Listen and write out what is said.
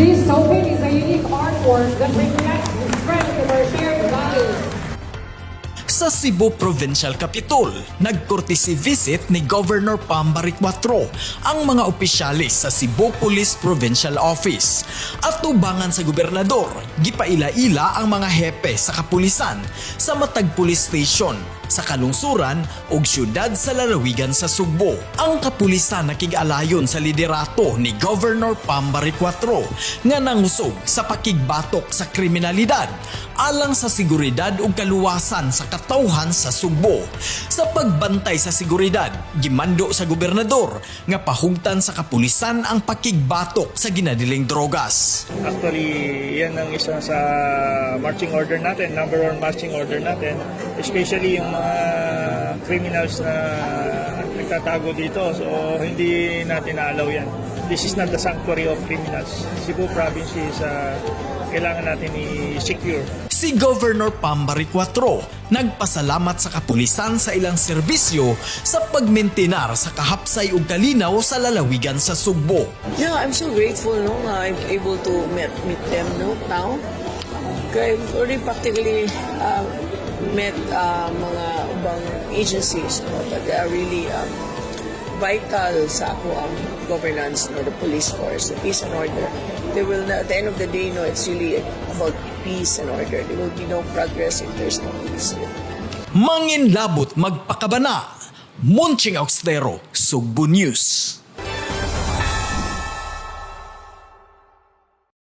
This token is a unique artwork that reflects the strength of our shared values. Sa Cebu Provincial Capitol, nag-courtesy visit ni Governor Pambaric IV ang mga opisyalis sa Cebu Police Provincial Office. At tubangan sa gobernador, gipaila-ila ang mga hepe sa kapulisan sa Matag Police Station sa kalungsuran ug syudad sa lalawigan sa Sugbo. Ang kapulisan nakig-alayon sa liderato ni Governor Pambaric IV nga nangusog sa pakigbatok sa kriminalidad alang sa seguridad ug kaluwasan sa katawhan sa Sugbo. Sa pagbantay sa seguridad, gimando sa gobernador nga pahugtan sa kapulisan ang pakigbatok sa ginadiling drogas. Actually, yan ang isa sa marching order natin, number 1 marching order natin, especially yung mga criminals na nagtatago dito. So, hindi natin na-allow yan. This is not the sanctuary of criminals. Cebu Province is kailangan natin i-secure. Si Governor Pambaric IV nagpasalamat sa kapulisan sa ilang serbisyo sa pagmintinar sa kahapsay ug kalinaw sa lalawigan sa Sugbo. Yeah, I'm so grateful no I'm able to meet them no now. I've already practically met mga ubang agencies no, but they are really vital sa ako ang governance no, the police force, the peace and order. They will at the end of the day no, it's really about peace and order. There will be no progress if there's no peace. Manginlabot magpakabana. Monching Austero, Sugbo News.